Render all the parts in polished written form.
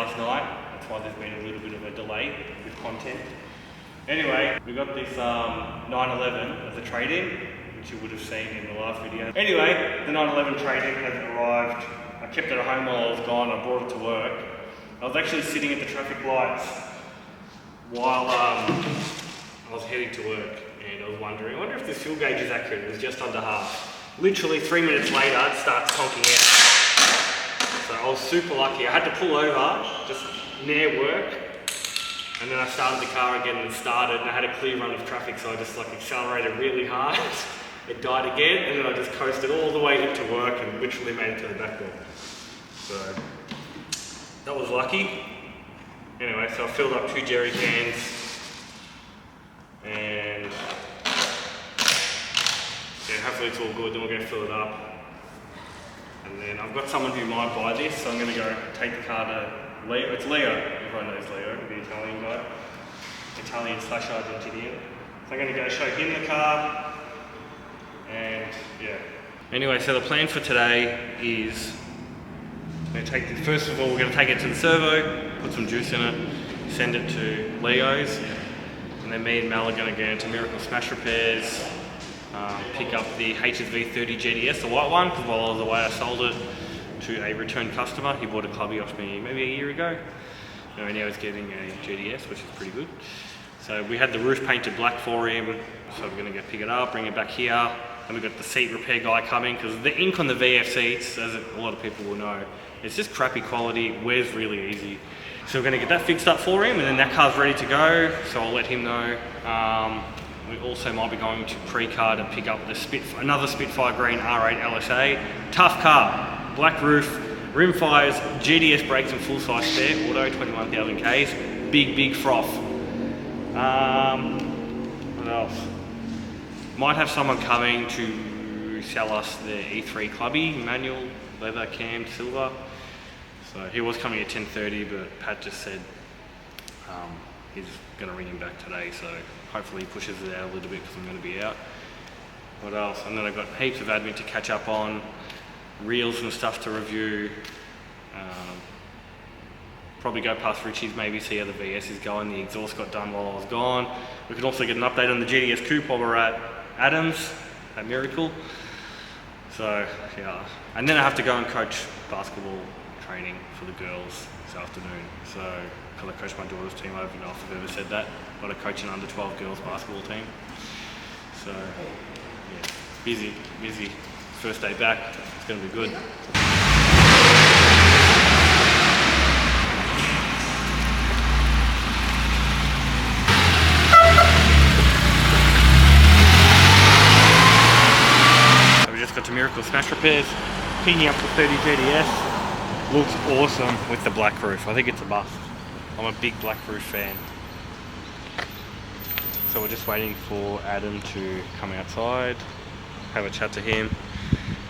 last night. That's why there's been a little bit of a delay with content. Anyway, we got this 911 as a trade-in, which you would have seen in the last video. Anyway, the 911 trade-in has arrived. I kept it at home while I was gone. I brought it to work. I was actually sitting at the traffic lights while I was heading to work, and I was wondering, I wonder if this fuel gauge is accurate. It was just under half. Literally 3 minutes later, it starts conking out. So I was super lucky. I had to pull over just near work, and then I started the car again and started, and I had a clear run of traffic, so I just like accelerated really hard. It died again, and then I just coasted all the way into work and literally made it to the back door. So that was lucky. Anyway, so I filled up 2 jerry cans, and yeah, hopefully it's all good. Then we're going to fill it up, and then I've got someone who might buy this, so I'm going to go take the car to Leo. It's Leo. Everyone knows Leo, the Italian guy, Italian/Argentinian. So I'm going to go show him the car, and yeah. Anyway, so the plan for today is I'm going to take this. First of all, we're going to take it to the servo, put some juice in it, send it to Leo's, and then me and Mel are going to go into Miracle Smash Repairs. Pick up the HSV30 GTS, the white one, because while I was away I sold it to a return customer. He bought a clubby off me maybe a year ago. Now he's getting a GTS, which is pretty good. So we had the roof painted black for him, so we're going to go pick it up, bring it back here. And we've got the seat repair guy coming, because the ink on the VF seats, as a lot of people will know, it's just crappy quality, it wears really easy. So we're going to get that fixed up for him, and then that car's ready to go, so I'll let him know. We also might be going to Pre-Car to pick up the another Spitfire Green R8 LSA. Tough car, black roof, rim fires, GTS brakes and full size spare, auto, 21,000 Ks, big froth. What else? Might have someone coming to sell us the E3 clubby, manual, leather cammed, silver. So he was coming at 10:30, but Pat just said he's going to ring him back today, so hopefully he pushes it out a little bit because I'm going to be out. What else? And then I've got heaps of admin to catch up on, reels and stuff to review. Probably go past Richie's, maybe see how the VS is going. The exhaust got done while I was gone. We could also get an update on the GTS Coupe while we're at Adams, at Miracle. So yeah, and then I have to go and coach basketball training for the girls this afternoon. So, because I coach my daughter's team, I don't know if I've ever said that, but I coach an under 12 girls basketball team. So yeah, busy. First day back, it's going to be good. So we just got to Miracle Smash Repairs, picking up the 30 GTS. Looks awesome with the black roof. I think it's a must. I'm a big black roof fan. So we're just waiting for Adam to come outside, have a chat to him,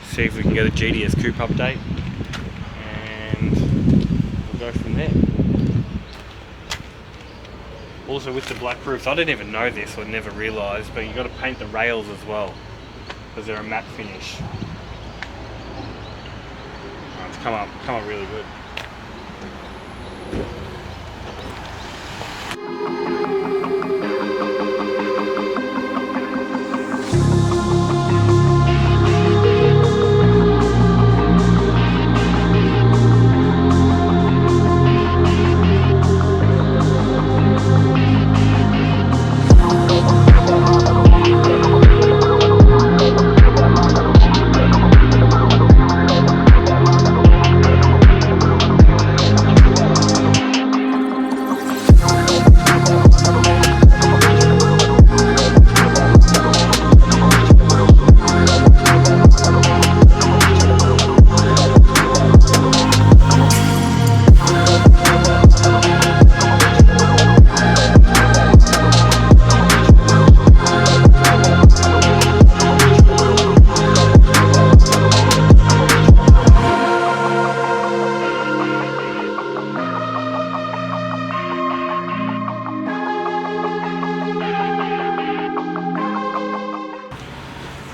see if we can get a GTS Coupe update, and we'll go from there. Also with the black roofs, I didn't even know this or never realised, but you got to paint the rails as well, because they're a matte finish. It's come up really good.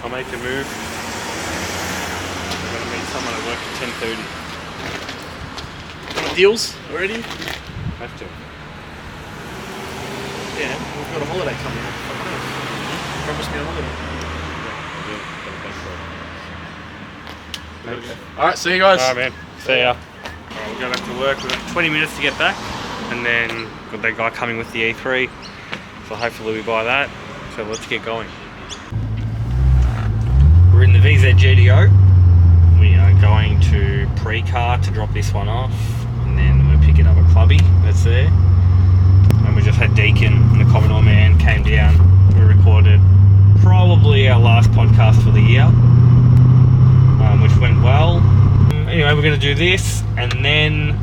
I'll make a move. I'm going to meet someone at work at 10:30. deals already? Have to. Yeah, we've got a holiday coming up. Promise me a holiday. Okay. Alright, see you guys. Alright, man. See ya. Alright, we'll go back to work. We've got 20 minutes to get back. And then got that guy coming with the E3. So hopefully we buy that. So let's get going. We're in the VZ GTO. We are going to pre-car to drop this one off. And then we're picking up a clubby that's there. And we just had Deacon and the Commodore man came down. We recorded probably our last podcast for the year. Which went well. Anyway, we're going to do this and then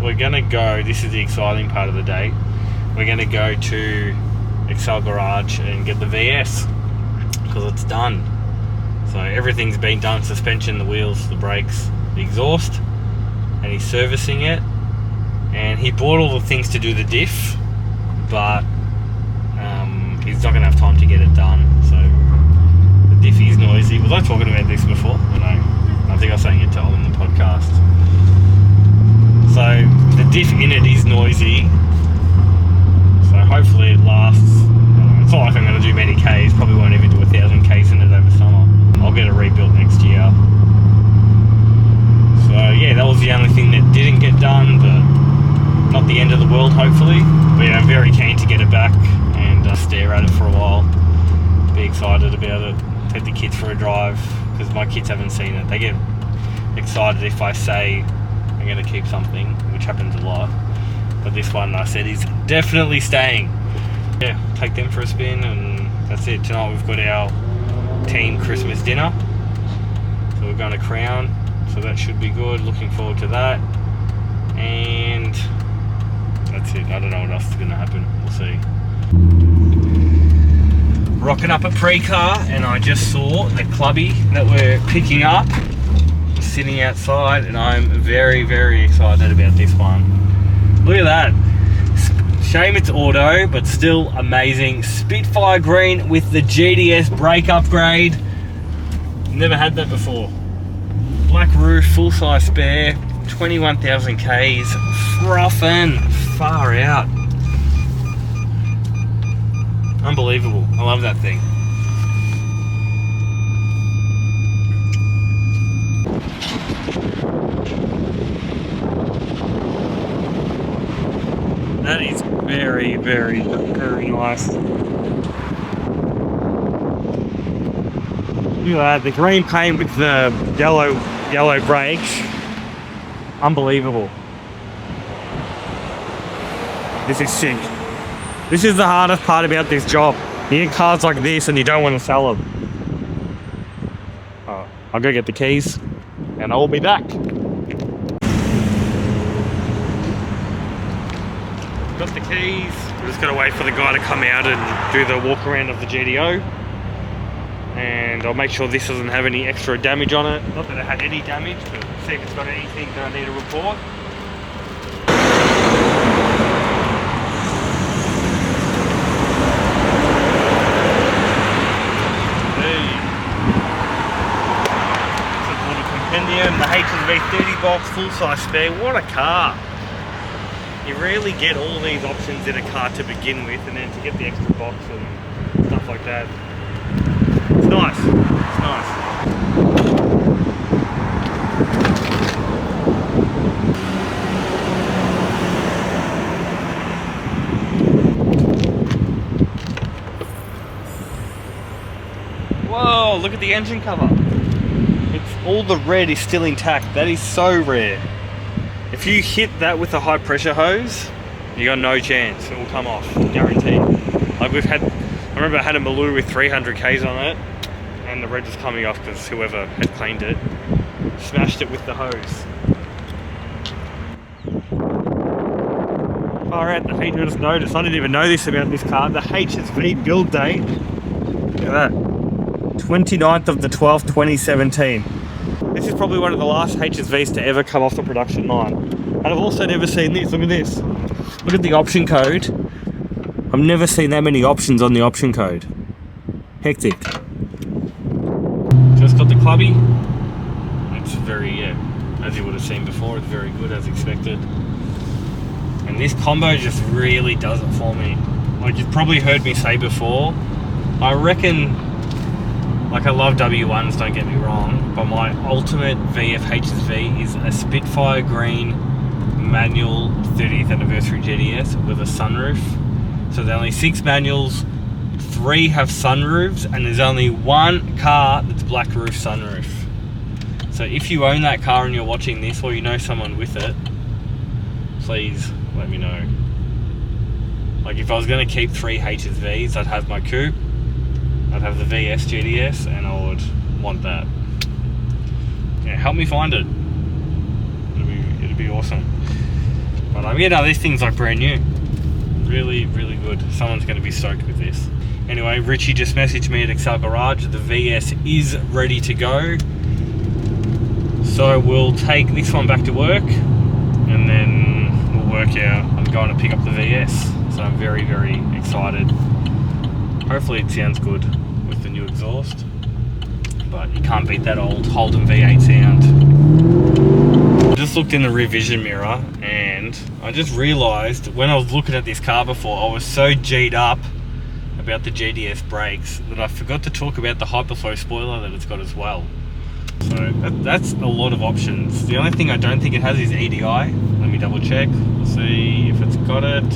we're going to go, this is the exciting part of the day, we're going to go to Excel Garage and get the VS because it's done. So everything's been done, suspension, the wheels, the brakes, the exhaust, and he's servicing it. And he bought all the things to do the diff, but he's not going to have time to get it done. So the diff is noisy. Was I talking about this before? I think I was saying it to all in the podcast. So the diff in it is noisy. So hopefully it lasts. It's not like I'm going to do many Ks. Probably won't even do 1,000 Ks in it over summer. I'll get it rebuilt next year. So yeah, that was the only thing that didn't get done, but not the end of the world, hopefully. But yeah, I'm very keen to get it back and stare at it for a while. Be excited about it. Take the kids for a drive, because my kids haven't seen it. They get excited if I say I'm going to keep something, which happens a lot. But this one I said is definitely staying. Yeah, take them for a spin and that's it. Tonight we've got our team Christmas dinner. So we're going to Crown, so that should be good. Looking forward to that. And that's it. I don't know what else is going to happen. We'll see. Rocking up at pre-car, and I just saw the clubby that we're picking up sitting outside, and I'm very, very excited about this one. Look at that. Shame it's auto, but still amazing. Spitfire green with the GTS brake upgrade. Never had that before. Black roof, full size spare, 21,000 Ks, frothing, far out. Unbelievable. I love that thing. That is very, very, very nice. Look at that. The green paint with the yellow brakes. Unbelievable. This is sick. This is the hardest part about this job. You get cars like this and you don't want to sell them. I'll go get the keys and I will be back. Got the keys. We're just going to wait for the guy to come out and do the walk around of the GTO. And I'll make sure this doesn't have any extra damage on it. Not that it had any damage, but see if it's got anything that I need to report. The HSV30 box, full size spare. What a car! You rarely get all these options in a car to begin with, and then to get the extra box and stuff like that. It's nice. It's nice. Whoa! Look at the engine cover. All the red is still intact. That is so rare. If you hit that with a high pressure hose, you got no chance. It will come off, guaranteed. Like I remember I had a Maloo with 300 Ks on it, and the red was coming off because whoever had cleaned it smashed it with the hose. Far out, the heat just noticed. I didn't even know this about this car. The HSV build date. Look at that. 29th of the 12th, 2017. This is probably one of the last HSVs to ever come off the production line. And I've also never seen this. Look at this. Look at the option code. I've never seen that many options on the option code. Hectic. Just got the clubby. It's very, as you would have seen before, it's very good as expected. And this combo just really does it for me. Like you've probably heard me say before, I reckon, like I love W1s, don't get me wrong, but my ultimate VF HSV is a Spitfire green manual 30th anniversary GTS with a sunroof. So there's only 6 manuals, 3 have sunroofs, and there's only 1 car that's black roof sunroof. So if you own that car and you're watching this, or you know someone with it, please let me know. Like if I was going to keep 3 HSVs, I'd have my coupe, I'd have the VS GTS, and I would want that. Yeah, help me find it. It'd be awesome. But yeah, no, this thing's like brand new. Really, really good. Someone's going to be stoked with this. Anyway, Richie just messaged me at Excel Garage. The VS is ready to go. So we'll take this one back to work, and then we'll work out. I'm going to pick up the VS. So I'm very, very excited. Hopefully it sounds good with the new exhaust. But you can't beat that old Holden V8 sound. I just looked in the rear vision mirror and I just realised when I was looking at this car before, I was so G'd up about the GTS brakes that I forgot to talk about the hyperflow spoiler that it's got as well. So that's a lot of options. The only thing I don't think it has is EDI. Let me double check. We'll see if it's got it.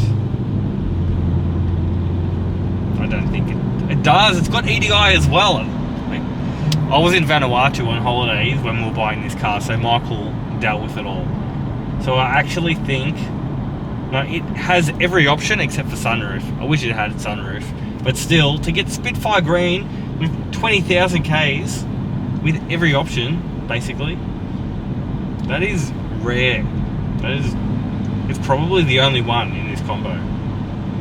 I don't think it does. It's got EDI as well. I was in Vanuatu on holidays when we were buying this car, so Michael dealt with it all. So I actually think, no, it has every option except for sunroof. I wish it had a sunroof, but still, to get Spitfire green with 20,000 Ks with every option, basically, that is rare. It's probably the only one in this combo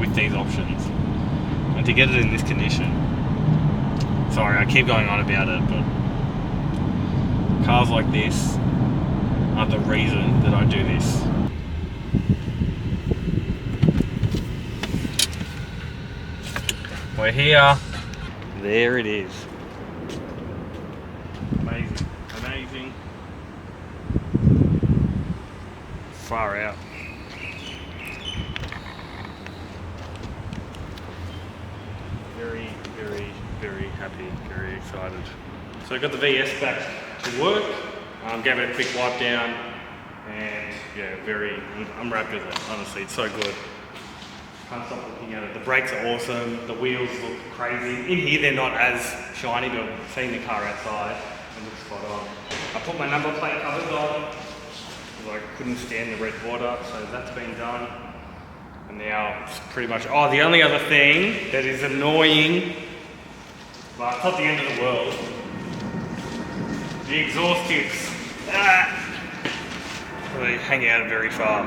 with these options, and to get it in this condition. Sorry, I keep going on about it, but cars like this are the reason that I do this. We're here. There it is. Amazing. Amazing. Far out. Very, very, very happy, very excited. So I got the VS back to work, gave it a quick wipe down, and yeah, I'm wrapped with it, honestly, it's so good. Can't stop looking at it. The brakes are awesome, the wheels look crazy. In here they're not as shiny, but seeing the car outside, it looks spot on. I put my number plate covers on, because I couldn't stand the red water, so that's been done. And now it's pretty much, oh, the only other thing that is annoying, but it's not the end of the world, the exhaust tips. They hang out very far.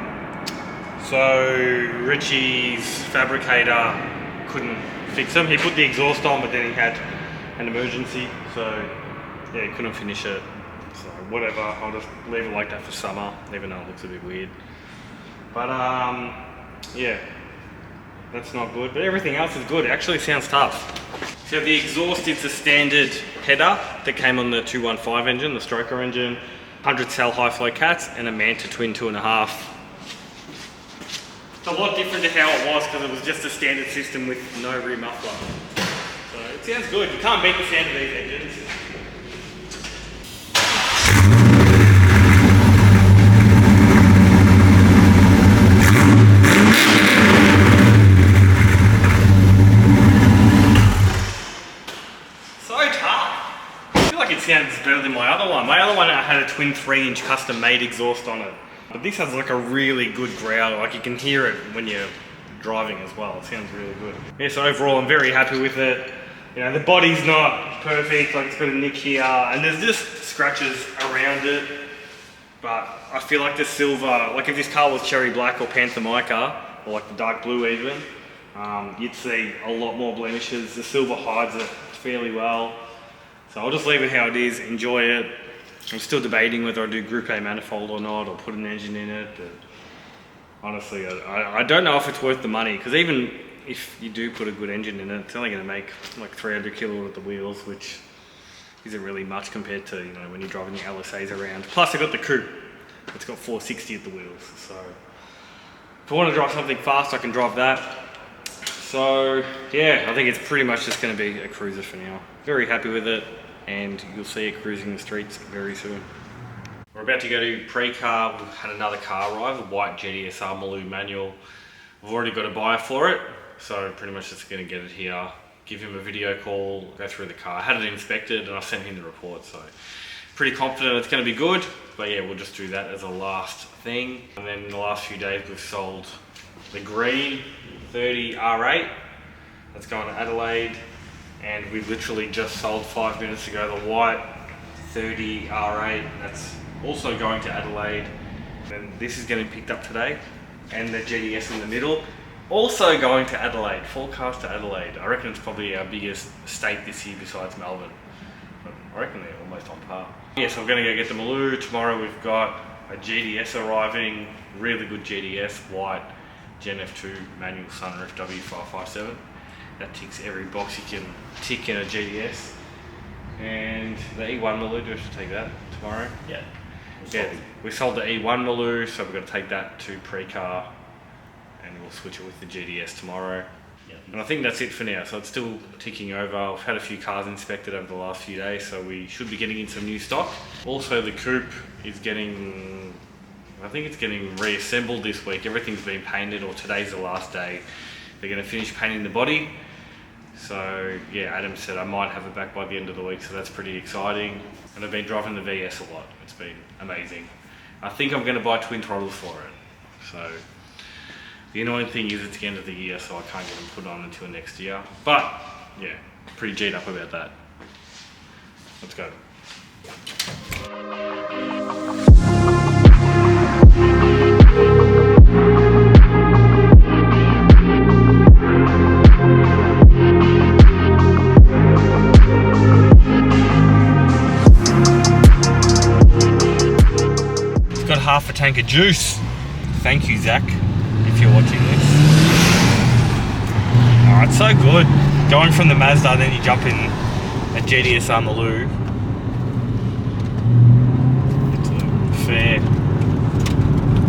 So Richie's fabricator couldn't fix them. He put the exhaust on, but then he had an emergency, so yeah, he couldn't finish it. So whatever, I'll just leave it like that for summer, even though it looks a bit weird. But yeah, that's not good, but everything else is good. It actually sounds tough. So the exhaust is the standard header that came on the 215 engine, the stroker engine, 100 cell high flow cats, and a Manta twin 2.5. It's a lot different to how it was because it was just a standard system with no rear muffler. So it sounds good. You can't beat the sound of these engines. It sounds better than my other one. My other one, I had a twin 3-inch custom made exhaust on it. But this has like a really good growl, like you can hear it when you're driving as well. It sounds really good. Yeah, so overall I'm very happy with it. You know, the body's not perfect, like it's got a nick here, and there's just scratches around it. But I feel like the silver, like if this car was cherry black or panther mica, or like the dark blue even, you'd see a lot more blemishes. The silver hides it fairly well. So I'll just leave it how it is, enjoy it. I'm still debating whether I do Group A manifold or not, or put an engine in it, but honestly, I don't know if it's worth the money, because even if you do put a good engine in it, it's only going to make like 300 kilo at the wheels, which isn't really much compared to, you know, when you're driving the LSAs around. Plus I got the coupe, it's got 460 at the wheels, so If I want to drive something fast, I can drive that. So yeah, I think it's pretty much just going to be a cruiser for now. Very happy with it, and you'll see it cruising the streets very soon. We're about to go to pre-car. We've had another car arrive, a white GTSR Maloo manual. We've already got a buyer for it, so pretty much just going to get it here, give him a video call, go through the car. I had it inspected and I sent him the report, so pretty confident it's going to be good. But yeah, we'll just do that as a last thing. And then in the last few days we've sold the green 30 R8, that's going to Adelaide, and we literally just sold 5 minutes ago the white 30 R8, that's also going to Adelaide. And this is getting picked up today, and the GTS in the middle, also going to Adelaide, forecast to Adelaide. I reckon it's probably our biggest state this year besides Melbourne. I reckon they're almost on par. Yeah, so we're going to go get the Maloo. Tomorrow we've got a GTS arriving, really good GTS, white, Gen F2 manual sunroof W557. That ticks every box you can tick in a GTS. And the E1 Maloo, do we have to take that tomorrow? Yeah. Yeah, we sold the E1 Maloo, so we're going to take that to pre-car and we'll switch it with the GTS tomorrow. Yeah. And I think that's it for now, so it's still ticking over. I've had a few cars inspected over the last few days, so we should be getting in some new stock. Also, the coupe is getting, I think it's getting reassembled this week. Everything's been painted, or today's the last day. They're going to finish painting the body. So yeah, Adam said I might have it back by the end of the week, so that's pretty exciting. And I've been driving the VS a lot. It's been amazing. I think I'm going to buy twin throttles for it. So the annoying thing is it's the end of the year, so I can't get them put on until next year. But yeah, pretty G'd up about that. Let's go. It's got half a tank of juice. Thank you, Zach, if you're watching this. Oh, it's so good. Going from the Mazda, then you jump in a GTSR Maloo. It's a fair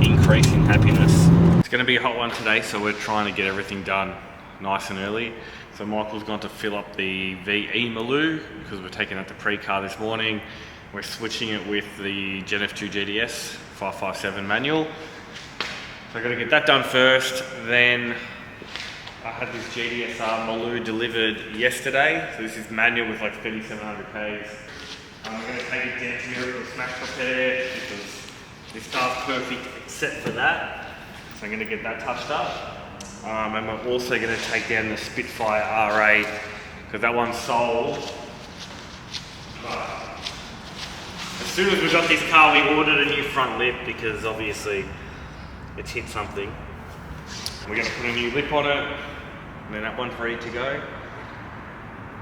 increase in happiness. It's going to be a hot one today, so we're trying to get everything done nice and early. So Michael's gone to fill up the VE Maloo because we're taking out the pre-car this morning. We're switching it with the Gen F2 GTS 557 manual. So I'm going to get that done first. Then I had this GTSR Maloo delivered yesterday. So this is manual with like 3,700 Ks. I'm going to take it down to Europe and smash repair because this car's perfect set for that. So I'm going to get that touched up. And I'm also going to take down the Spitfire R8 because that one's sold. But as soon as we got this car, we ordered a new front lip because obviously it's hit something. We're going to put a new lip on it, and then that one's ready to go.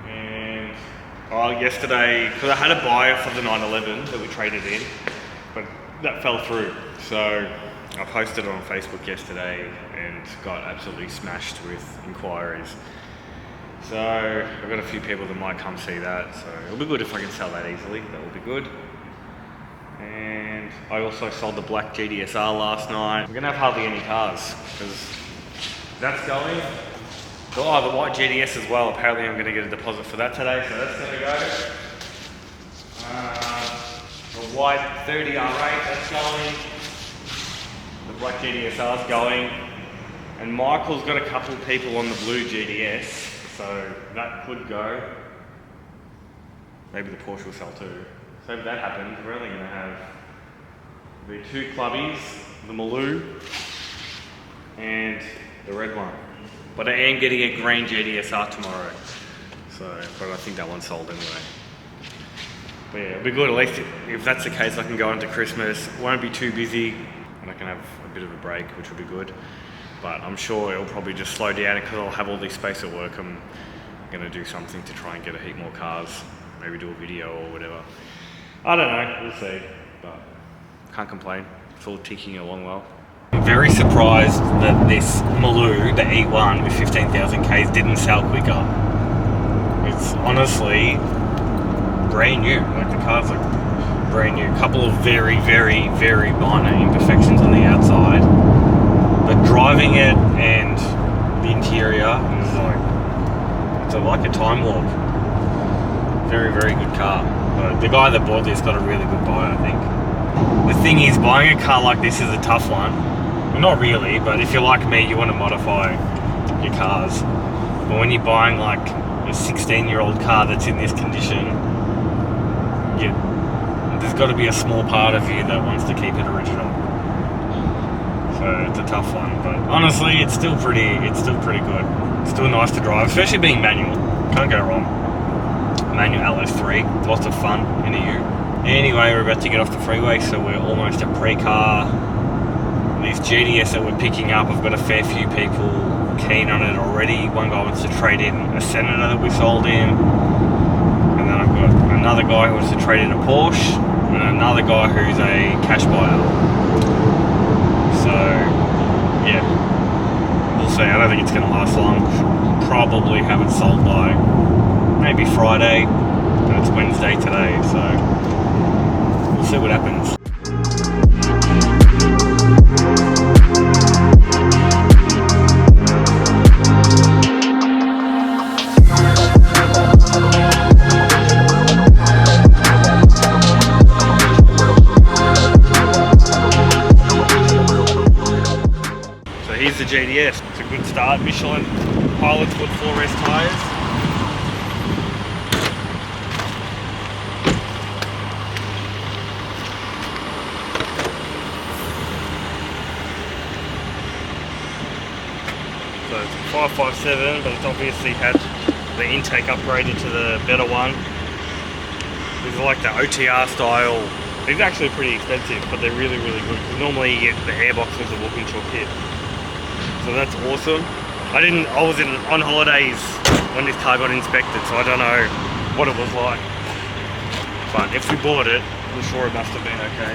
And yesterday, because I had a buyer for the 911 that we traded in, but that fell through. So I posted it on Facebook yesterday and got absolutely smashed with inquiries. So I've got a few people that might come see that, so it'll be good if I can sell that easily. That will be good. And I also sold the black GTSR last night. We're gonna have hardly any cars because that's going. Oh, the white GTS as well. Apparently I'm gonna get a deposit for that today, so that's gonna go. The white 30 R8, that's going. The black GTSR's going. And Michael's got a couple of people on the blue GTS, so that could go. Maybe the Porsche will sell too. So if that happens, we're only going to have the two clubbies, the Maloo, and the red one. But I am getting a green GTSR tomorrow. So, but I think that one's sold anyway. But yeah, it'll be good. At least if that's the case, I can go into Christmas. Won't be too busy, and I can have a bit of a break, which will be good. But I'm sure it'll probably just slow down because I'll have all this space at work. I'm going to do something to try and get a heap more cars. Maybe do a video or whatever. I don't know, we'll see, but can't complain. It's all ticking along well. I'm very surprised that this Maloo, the E1 with 15,000 Ks didn't sell quicker. It's honestly brand new, like the car's like brand new. A couple of very, very, very minor imperfections on the outside, but driving it and the interior is like a time warp. Very, very good car. But the guy that bought this got a really good buy, I think. The thing is, buying a car like this is a tough one. Well, not really, but if you're like me, you want to modify your cars. But when you're buying like a 16-year-old car that's in this condition, there's got to be a small part of you that wants to keep it original. So it's a tough one, but honestly, it's still pretty good. It's still nice to drive, especially being manual. Can't go wrong. Manual LS3, lots of fun in a U. Anyway, we're about to get off the freeway, so we're almost at pre-car. These GTS that we're picking up, I've got a fair few people keen on it already. One guy wants to trade in a Senator that we sold him, and then I've got another guy who wants to trade in a Porsche, and another guy who's a cash buyer. So, yeah, we'll see. I don't think it's going to last long. Probably have it sold by maybe Friday, and it's Wednesday today, so we'll see what happens. So here's the GTS. It's a good start. Michelin Pilot's Foot 4S tyres. So it's 557, but it's obviously had the intake upgraded to the better one. These are like the OTR style. These are actually pretty expensive, but they're really, really good. Normally you get the airbox with the Walkinshaw kit. So that's awesome. I was on holidays when this car got inspected, so I don't know what it was like. But if we bought it, I'm sure it must have been okay.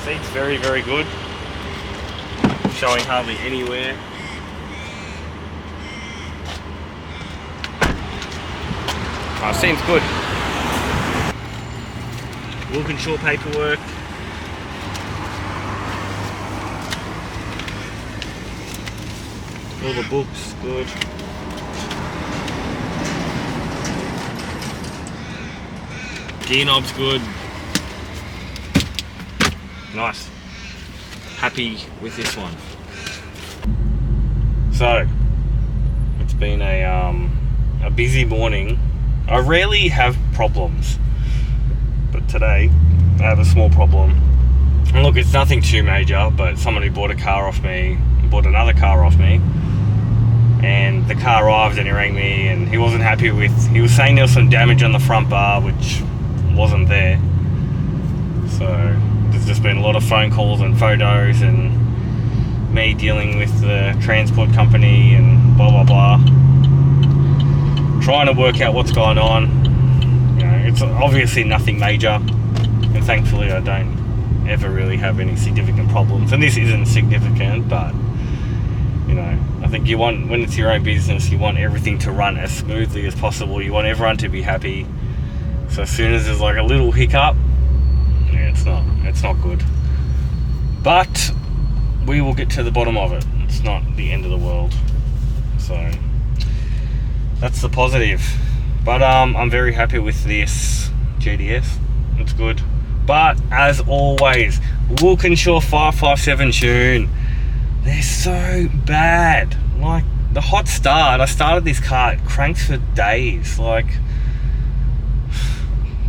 Seats very, very good. Showing hardly anywhere. Seems good. Walkinshaw paperwork. All the books, good. Gear knob's good. Nice. Happy with this one. So, it's been a busy morning. I rarely have problems, but today I have a small problem. And look, it's nothing too major, but someone who bought a car off me, bought another car off me, and the car arrived and he rang me and he wasn't happy with, he was saying there was some damage on the front bar which wasn't there. So there's just been a lot of phone calls and photos and me dealing with the transport company and blah blah blah, trying to work out what's going on. You know, it's obviously nothing major, and thankfully I don't ever really have any significant problems, and this isn't significant, but you know, I think you want, when it's your own business, you want everything to run as smoothly as possible. You want everyone to be happy. So as soon as there's like a little hiccup, yeah, it's not good. But we will get to the bottom of it. It's not the end of the world. So that's the positive. But I'm very happy with this GTS. It's good. But as always, Walkinshaw 557 tune, they're so bad. Like the hot start, I started this car, it cranks for days. Like,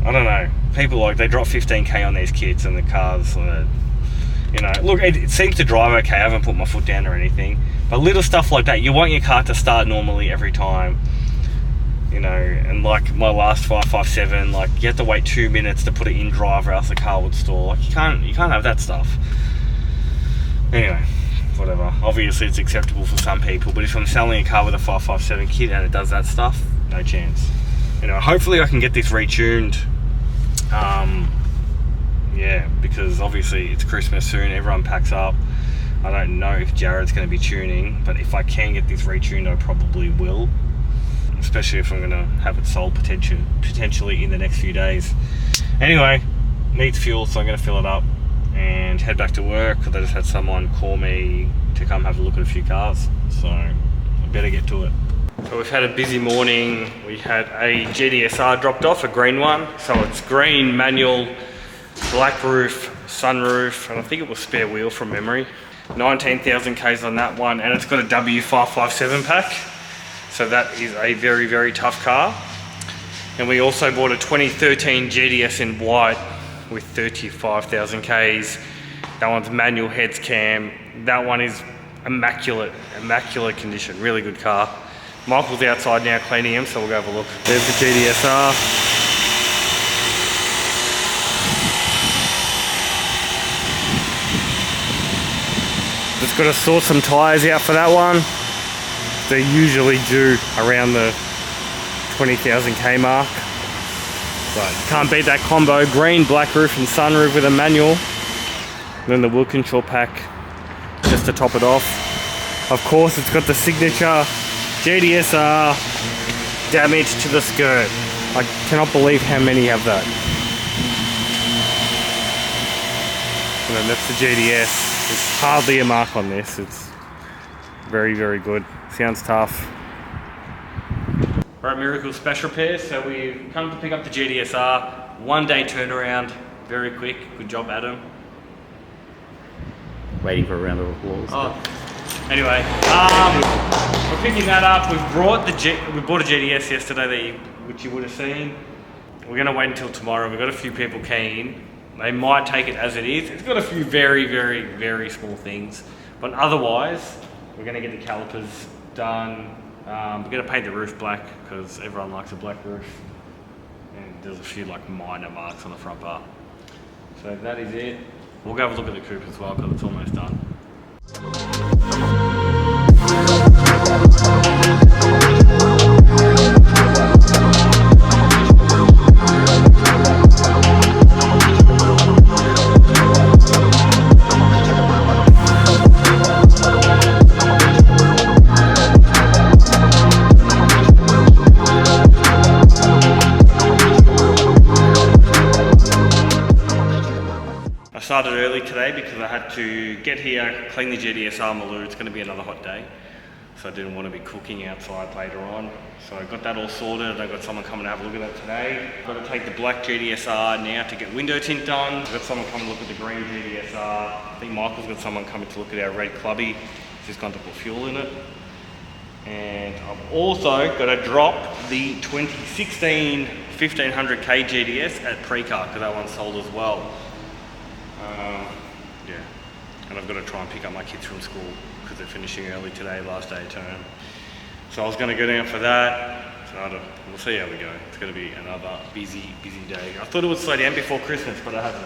I don't know. People like, they drop 15k on these kits and the cars, you know, look, it seems to drive okay. I haven't put my foot down or anything. But little stuff like that, you want your car to start normally every time. You know, and like my last 557, like you have to wait 2 minutes to put it in drive or else the car would stall. Like you can't have that stuff. Anyway, whatever. Obviously it's acceptable for some people, but if I'm selling a car with a 557 kit and it does that stuff, no chance. You know, hopefully I can get this retuned. Yeah, because obviously it's Christmas soon, everyone packs up. I don't know if Jared's going to be tuning, but if I can get this retuned, I probably will. Especially if I'm going to have it sold potentially in the next few days. Anyway, needs fuel, so I'm going to fill it up and head back to work because I just had someone call me to come have a look at a few cars. So I better get to it. So we've had a busy morning. We had a GTSR dropped off, a green one. So it's green, manual, black roof, sunroof, and I think it was spare wheel from memory. 19,000 Ks on that one, and it's got a W557 pack. So that is a very, very tough car. And we also bought a 2013 GTS in white with 35,000 Ks. That one's manual heads cam. That one is immaculate condition, really good car. Michael's outside now cleaning him, so we'll go have a look. There's the GTSR. Just got to sort some tyres out for that one. They're usually due around the 20,000 K mark. But can't beat that combo. Green, black roof and sunroof with a manual. And then the wheel control pack just to top it off. Of course, it's got the signature GTSR damage to the skirt. I cannot believe how many have that. And then that's the GTS. There's hardly a mark on this. It's very, very good. Sounds tough. We're at Miracle Special Repairs, so we've come to pick up the GTSR. 1 day turnaround, very quick. Good job, Adam. Waiting for a round of applause. Oh, anyway, we're picking that up. We bought a GTS yesterday, which you would have seen. We're going to wait until tomorrow. We've got a few people keen. They might take it as it is. It's got a few very, very, very small things, but otherwise, we're going to get the calipers done. We're going to paint the roof black because everyone likes a black roof, and there's a few like minor marks on the front bar. So that is it. We'll go have a look at the coupe as well because it's almost done. I started early today because I had to get here, clean the GTSR Maloo. It's going to be another hot day, so I didn't want to be cooking outside later on. So I got that all sorted. I got someone coming to have a look at that today. I've got to take the black GTSR now to get window tint done. I've got someone coming to look at the green GTSR. I think Michael's got someone coming to look at our red clubby. She's going to put fuel in it. And I've also got to drop the 2016 1500K GTS at pre-car because that one's sold as well. Yeah, and I've got to try and pick up my kids from school because they're finishing early today, last day of term. So I was going to go down for that. So we'll see how we go. It's going to be another busy day. I thought it would slow down before Christmas, but it hasn't.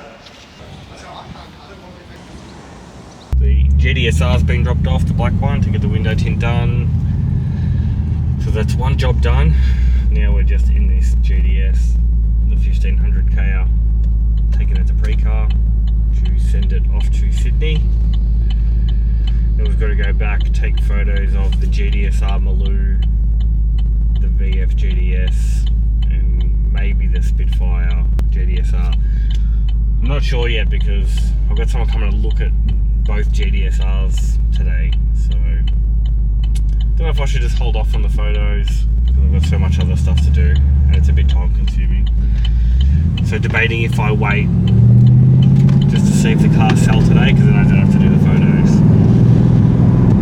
The GTSR's been dropped off, the black one, to get the window tint done. So that's one job done. Now we're just in this GTS, the 1500K, taking it to pre-car to send it off to Sydney. Then we've got to go back, take photos of the GTSR Maloo, the VF GTS, and maybe the Spitfire GTSR. I'm not sure yet because I've got someone coming to look at both GTSRs today, so don't know if I should just hold off on the photos because I've got so much other stuff to do and it's a bit time consuming. So debating if I wait just to see if the cars sell today because then I don't have to do the photos.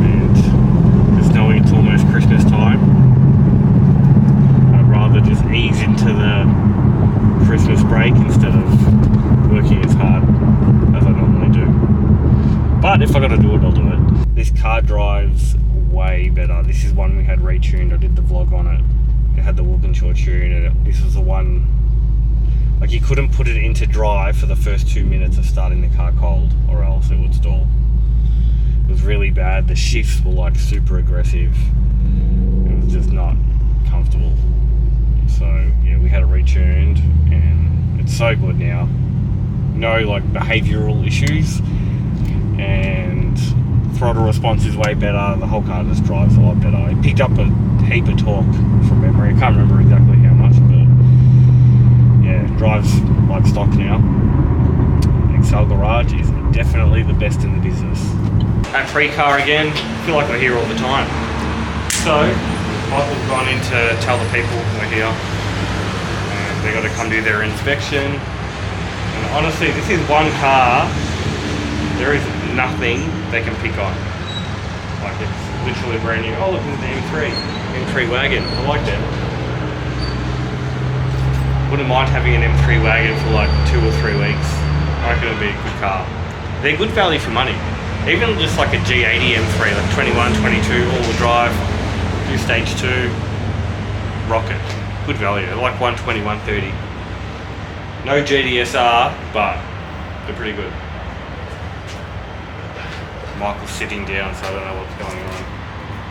And just knowing it's almost Christmas time, I'd rather just ease into the Christmas break instead of working as hard as I normally do. But if I gotta do it, I'll do it. This car drives way better. This is one we had retuned. I did the vlog on it. It had the Walkinshaw tune and this was the one, like you couldn't put it into drive for the first 2 minutes of starting the car cold or else it would stall. It was really bad. The shifts were like super aggressive. It was just not comfortable. So yeah, we had it retuned and it's so good now. No like behavioural issues and throttle response is way better. The whole car just drives a lot better. It picked up a heap of torque from memory. I can't remember exactly how much, but yeah, it drives like stock now, GTSR garage is definitely the best in the business. At pre-car again, I feel like we're here all the time. So, Michael's gone in to tell the people we're here. And they got to come do their inspection. And honestly, this is one car, there is nothing they can pick on. Like, it's literally brand new. Oh look, there's an M3 wagon. I like that. Wouldn't mind having an M3 wagon for like 2 or 3 weeks. I reckon it'll be a good car. They're good value for money. Even just like a G80 M3, like 21, 22, all-wheel drive, do stage 2, rocket. Good value, they're like 120, 130. No GTSR, but they're pretty good. Michael's sitting down, so I don't know what's going on.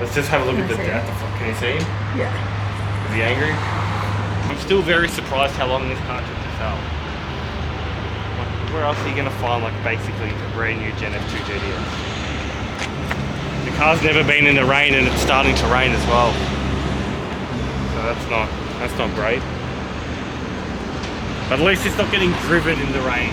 Let's just have a look at the front. Can you see him? Yeah. Is he angry? I'm still very surprised how long this car took to sell. Like, where else are you going to find like basically a brand new Gen F2 GTS? The car's never been in the rain and it's starting to rain as well. So that's not great. But at least it's not getting driven in the rain.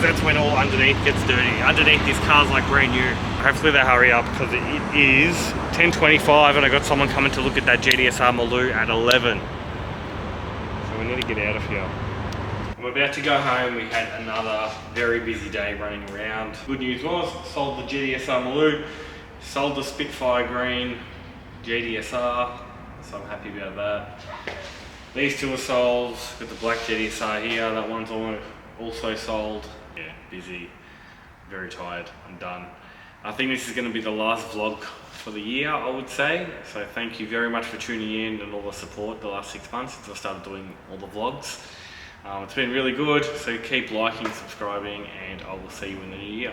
That's when all underneath gets dirty. Underneath this car's like brand new. Hopefully they hurry up because it is 10:25 and I got someone coming to look at that GTSR Maloo at 11. So we need to get out of here. We're about to go home. We had another very busy day running around. Good news was, sold the GTSR Maloo, sold the Spitfire green GTSR, so I'm happy about that. These two are sold. Got the black GTSR here, that one's also sold. Yeah, busy, very tired, I'm done. I think this is going to be the last vlog for the year, I would say. So thank you very much for tuning in and all the support the last 6 months since I started doing all the vlogs. It's been really good, so keep liking, subscribing, and I will see you in the new year.